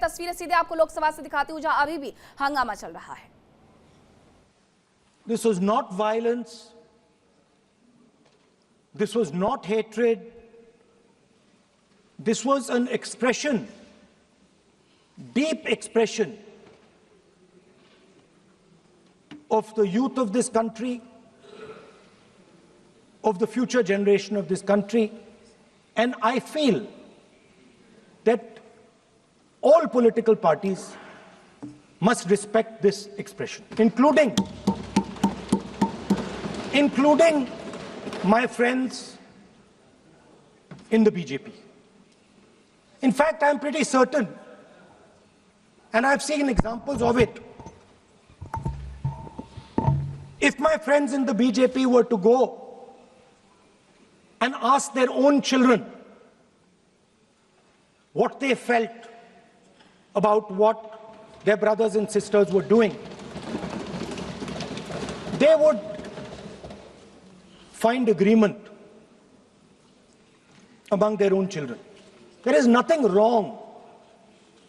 तस्वीरें सीधे आपको लोकसभा से दिखाती हूं, जहां अभी भी हंगामा चल रहा है। This was not violence. This was not hatred. This was an expression, deep expression of the youth of this country, of the future generation of this country. And I feel that all political parties must respect this expression, including my friends in the BJP. In fact, I'm pretty certain, and I've seen examples of it, if my friends in the BJP were to go and ask their own children what they felt about what their brothers and sisters were doing, they would find agreement among their own children. There is nothing wrong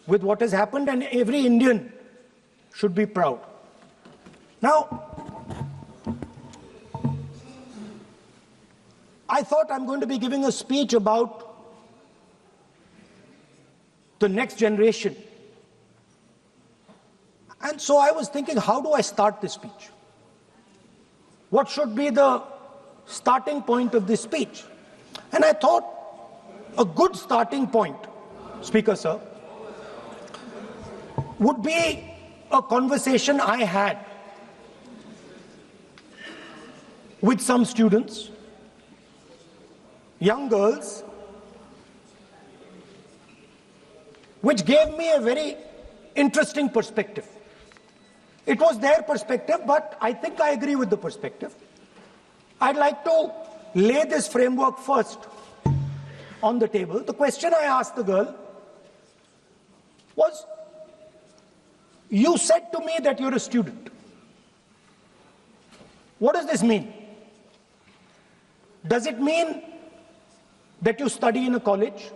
with what has happened, and every Indian should be proud. Now, I thought I'm going to be giving a speech about the next generation. And so I was thinking, how do I start this speech? What should be the starting point of this speech? And I thought a good starting point, Speaker Sir, would be a conversation I had with some students, young girls, which gave me a very interesting perspective. It was their perspective, but I think I agree with the perspective. I'd like to lay this framework first on the table. The question I asked the girl was, you said to me that you're a student. What does this mean? Does it mean that you study in a college?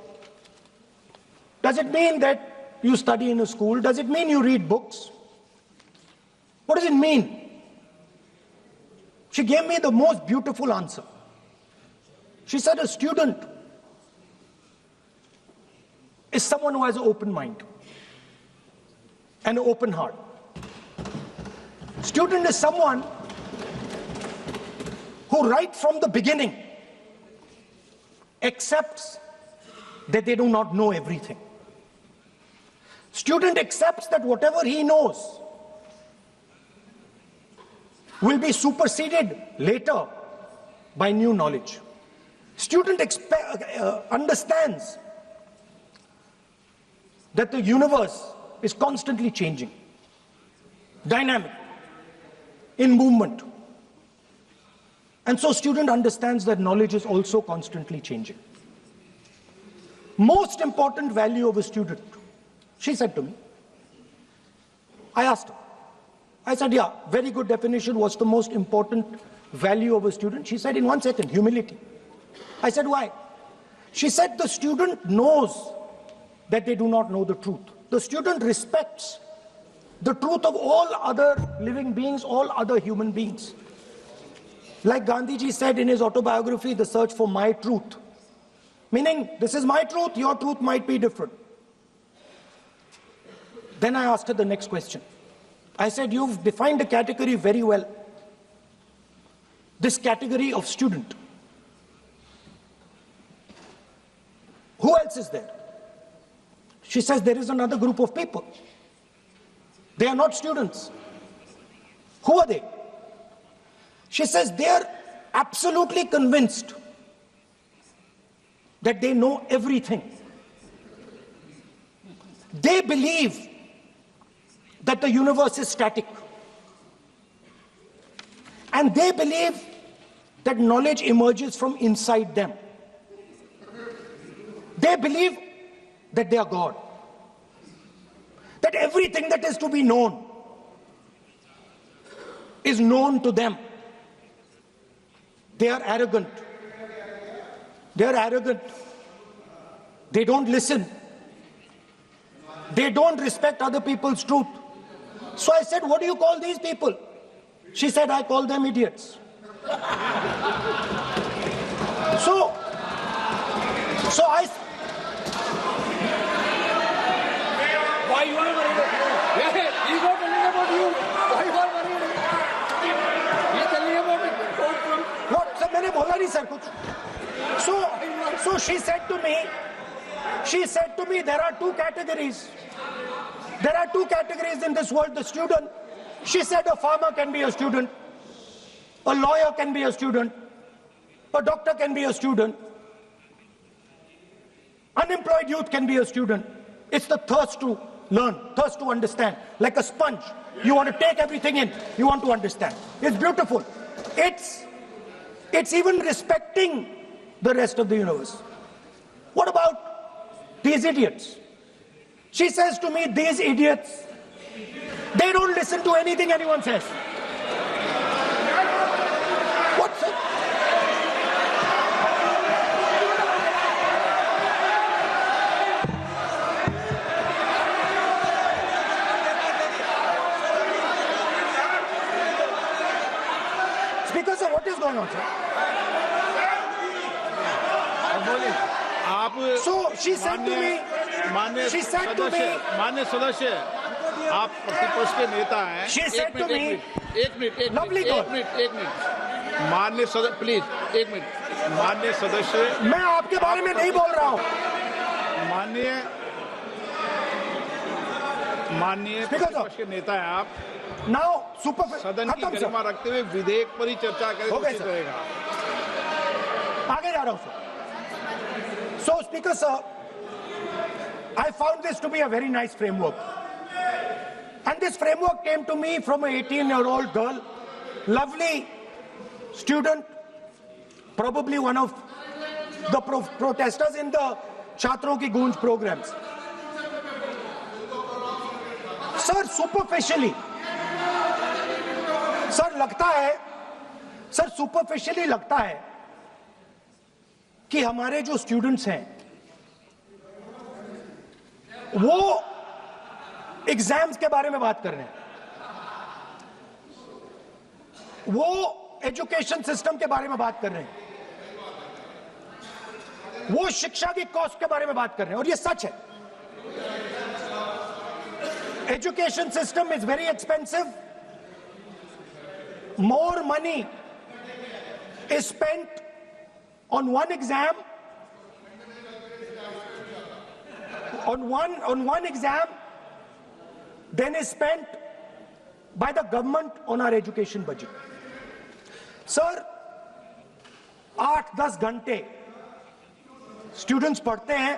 Does it mean that you study in a school? Does it mean you read books? What does it mean? She gave me the most beautiful answer. She said a student is someone who has an open mind and an open heart. Student is someone who right from the beginning accepts that they do not know everything. Student accepts that whatever he knows will be superseded later by new knowledge. Student understands that the universe is constantly changing, dynamic, in movement. And so student understands that knowledge is also constantly changing. Most important value of a student, she said to me. I asked her. I said, yeah, very good definition. What's the most important value of a student? She said, in 1 second, humility. I said, why? She said, the student knows that they do not know the truth. The student respects the truth of all other living beings, all other human beings. Like Gandhiji said in his autobiography, The Search for My Truth. Meaning, this is my truth, your truth might be different. Then I asked her the next question. I said, you've defined a category very well. This category of student. Who else is there? She says, there is another group of people. They are not students. Who are they? She says, they are absolutely convinced that they know everything. They believe that the universe is static. And they believe that knowledge emerges from inside them. They believe that they are God. That everything that is to be known is known to them. They are arrogant. They are arrogant. They don't listen. they don't respect other people's truth. So I said, what do you call these people? She said, I call them idiots. So I... Why you are worried? Yeah, he's not telling about you. Why you are worried? He's telling about it. What? Sir, मैंने बोला नहीं sir कुछ. So she said to me, there are two categories. There are two categories in this world, the student. She said a farmer can be a student, a lawyer can be a student, a doctor can be a student, unemployed youth can be a student. It's the thirst to learn, thirst to understand. Like a sponge. You want to take everything in. You want to understand. It's beautiful. It's even respecting the rest of the universe. What about these idiots? She says to me, these idiots, they don't listen to anything anyone says. What's it? Speaker sir, what is going on, sir? So she said to me, मान्य सदस्य आप प्रतिपक्ष के नेता हैं. she said to me, एक minute मान्य सदस्य प्लीज एक मिनट. मान्य सदस्य, मैं आपके बारे में नहीं बोल रहा हूं. माननीय प्रतिपक्ष के नेता हैं आप. Now, सदन की गरिमा रखते हुए विधेयक पर ही चर्चा करें तो उचित रहेगा. आगे जा रहा हूं sir. So, Speaker sir, I found this to be a very nice framework. And this framework came to me from an 18-year-old girl, lovely student, probably one of the protesters in the Chhatron Ki Goonj programs. Sir, superficially, superficially लगता है कि हमारे जो students हैं वो exams के बारे में बात कर रहे हैं, वो एजुकेशन सिस्टम के बारे में बात कर रहे हैं, वो शिक्षा की कॉस्ट के बारे में बात कर रहे हैं. और ये सच है. Education system is very expensive. More money is spent on one exam, on one exam, then is spent by the government on our education budget. Sir, 8-10 घंटे स्टूडेंट्स पढ़ते हैं,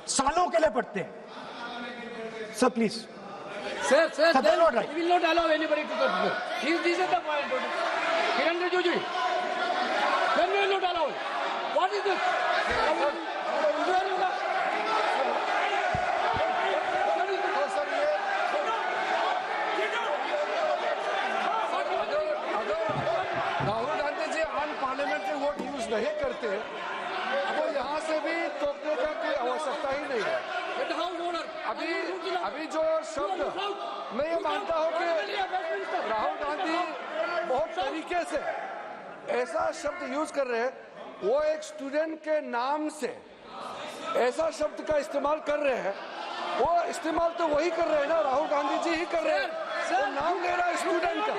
सालों के लिए पढ़ते हैं. Sir, please. Sir, they're not right. We will not allow anybody to touch this. This is the point. Kiran Rijiju, then we will not allow it. What is this? Rahul Gandhi ji on parliamentary vote use नहीं करते तो यहाँ से भी टोकने का कोई आवश्यकता ही नहीं है. अभी जो शब्द मैं ये मानता हूँ कि राहुल गांधी बहुत तरीके से ऐसा शब्द यूज कर रहे हैं, वो एक स्टूडेंट के नाम से ऐसा शब्द का इस्तेमाल कर रहे हैं. वो इस्तेमाल तो वही कर रहे हैं ना, राहुल गांधी जी ही कर रहे हैं. वो नाम ले रहा है स्टूडेंट का,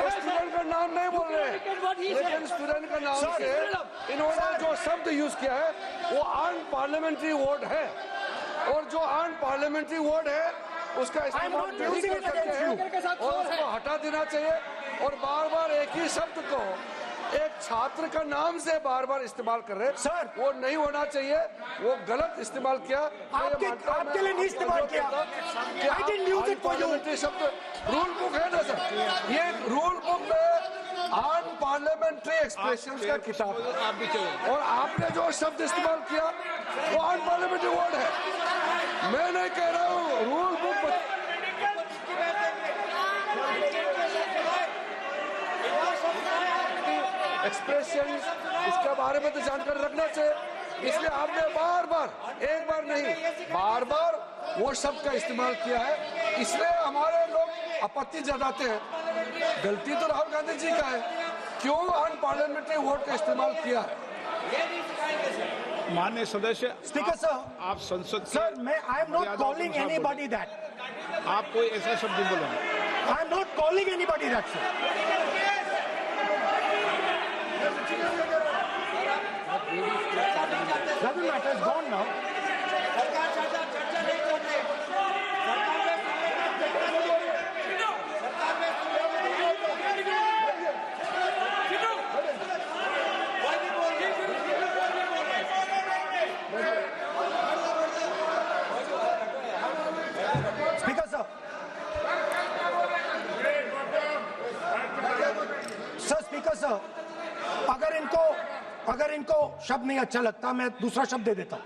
स्टूडेंट का नाम नहीं बोल रहे हैं, लेकिन स्टूडेंट का नाम से इन्होंने जो शब्द यूज किया है वो अनपार्लियामेंट्री वर्ड है. और जो अनपार्लियामेंट्री वर्ड है उसका इस्तेमाल नहीं कर सकते हैं और उसको हटा देना चाहिए. और बार बार एक ही शब्द को एक छात्र का नाम से बार बार इस्तेमाल कर रहे हैं. सर, वो नहीं होना चाहिए, वो गलत इस्तेमाल किया. आपके लिए नहीं इस्तेमाल किया. पार्लियामेंट्री शब्द रूल बुक है ना सर, ये रूल बुक में अनपार्लियामेंट्री एक्सप्रेशन का किताब है. और आपने जो शब्द इस्तेमाल किया वो अनपार्लियामेंट्री वर्ड है. मैं नहीं कह रहा हूँ, रूल बुक एक्सप्रेशन इसके बारे में तो जानकारी रखना चाहिए. इसलिए आपने बार बार, एक बार नहीं बार बार वो शब्द का इस्तेमाल किया है, इसलिए हमारे लोग आपत्ति जताते हैं। गलती तो राहुल गांधी जी का है, क्यों अनपार्लियामेंट्री वर्ड का इस्तेमाल किया है। माननीय सदस्य, स्पीकर सर, आप संसद सर मैं I am not calling anybody that, आप कोई ऐसा शब्द नहीं बोले। I am not calling anybody that sir. Doesn't matter, it's gone now. Speaker sir. Sir, Speaker sir, अगर इनको शब्द नहीं अच्छा लगता मैं दूसरा शब्द दे देता हूं,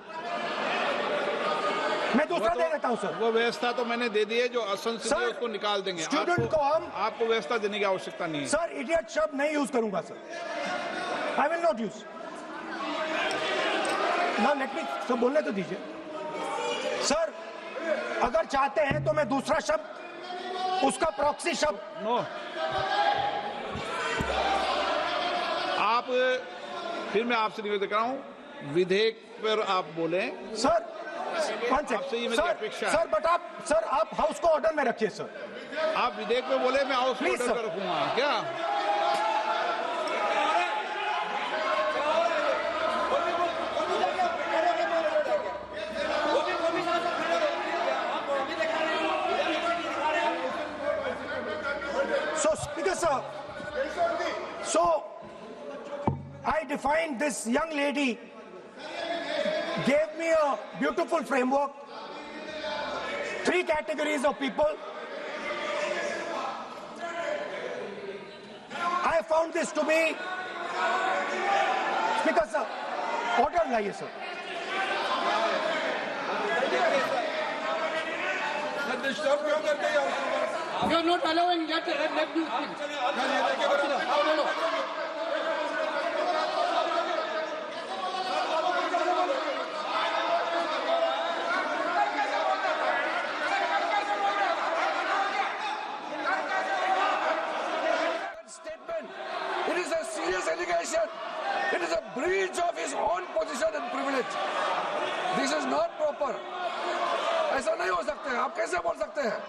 मैं दूसरा दे देता हूं सर। वो व्यवस्था तो मैंने दे दी है, जो असंसदीय है उसको निकाल देंगे। स्टूडेंट को हम, आपको व्यवस्था देने की आवश्यकता नहीं है सर। इडियट शब्द नहीं यूज करूंगा sir, I will not use. ना लेट मी सर बोलने तो दीजिए सर। अगर चाहते हैं तो मैं दूसरा शब्द, उसका प्रॉक्सी शब्द। नो, आप फिर मैं आपसे निवेदन कर रहा हूं, विधेयक पर आप बोले सर। आपसे ये मेरी अपेक्षा है। सर बट आप, सर आप हाउस को ऑर्डर में रखिए सर। आप विधेयक पे बोले, मैं हाउस में ऑर्डर रखूंगा क्या? So Speaker sir, so I defined this young lady, gave me a beautiful framework, 3 categories of people. I found this to be, Speaker sir, order लाइए sir. You are not allowing that. Let me speak. No. Statement. It is a serious allegation. It is a breach of his own position and privilege. This is not proper. ऐसा नहीं हो सकता है। आप कैसे बोल सकते हैं?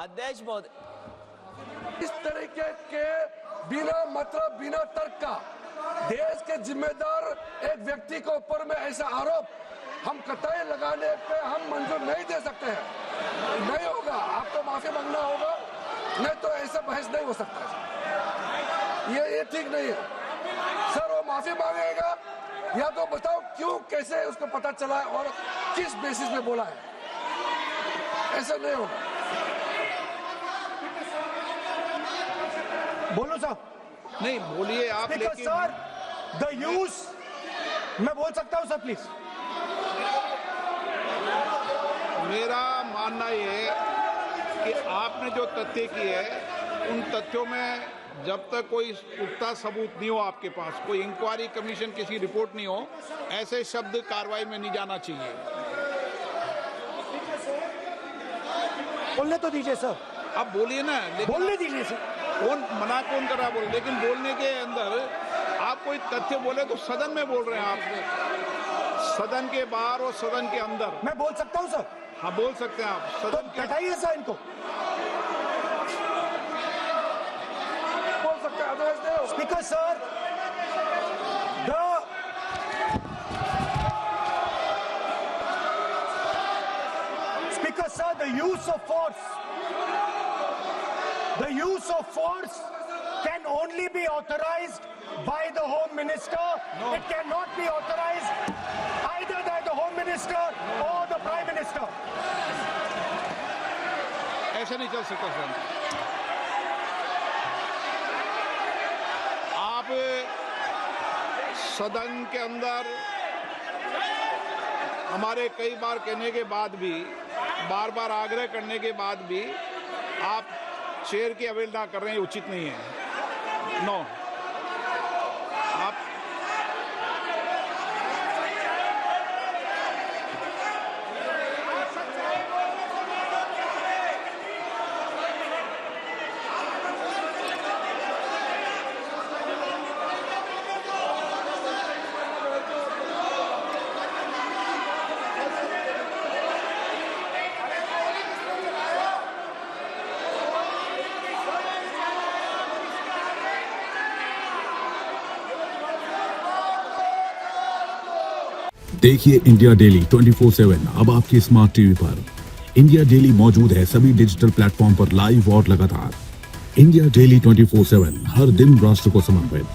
अध्यक्ष महोदय, इस तरीके के बिना मतलब बिना तर्क का देश के जिम्मेदार एक व्यक्ति के ऊपर में ऐसा आरोप हम कतई लगाने पे हम मंजूर नहीं दे सकते हैं। नहीं होगा, आपको माफी मांगना होगा, नहीं तो ऐसा बहस नहीं हो सकता है। ये ठीक नहीं है सर। वो माफी मांगेगा या तो बताओ क्यों, कैसे उसको पता चला है और किस बेसिस पे बोला है। ऐसा नहीं होगा। बोलो साहब। नहीं बोलिए आप, Because लेकिन sir, the use मैं बोल सकता हूं सर प्लीज? मेरा मानना ये है कि आपने जो तथ्य किए हैं उन तथ्यों में जब तक कोई पुख्ता सबूत नहीं हो आपके पास, कोई इंक्वायरी कमीशन किसी रिपोर्ट नहीं हो, ऐसे शब्द कार्रवाई में नहीं जाना चाहिए। बोलने तो दीजिए सर। आप बोलिए ना, लेकिन बोलने दीजिए सर। कौन मना कौन कर रहा बोल, लेकिन बोलने के अंदर आप कोई तथ्य बोले तो सदन में बोल रहे हैं आप, सदन के बाहर और सदन के अंदर। मैं बोल सकता हूं सर? हाँ बोल सकते हैं आप, तो सदन के बैठाइए सर इनको। बोल सकते हैं, अदरवाइज नहीं होगा। Speaker sir, Speaker sir, the use of force can only be authorized by the Home Minister. No. It cannot be authorized either by the Home Minister or the Prime Minister. ऐसे नहीं चल सकता sir. आप सदन के अंदर हमारे कई बार कहने के बाद भी, बार बार आग्रह करने के बाद भी आप चेयर की अवहेलना कर रहे हैं, उचित नहीं है। नो, आप देखिए इंडिया डेली 24/7 अब आपके स्मार्ट टीवी पर। इंडिया डेली मौजूद है सभी डिजिटल प्लेटफॉर्म पर लाइव और लगातार। इंडिया डेली 24/7 हर दिन राष्ट्र को समर्पित।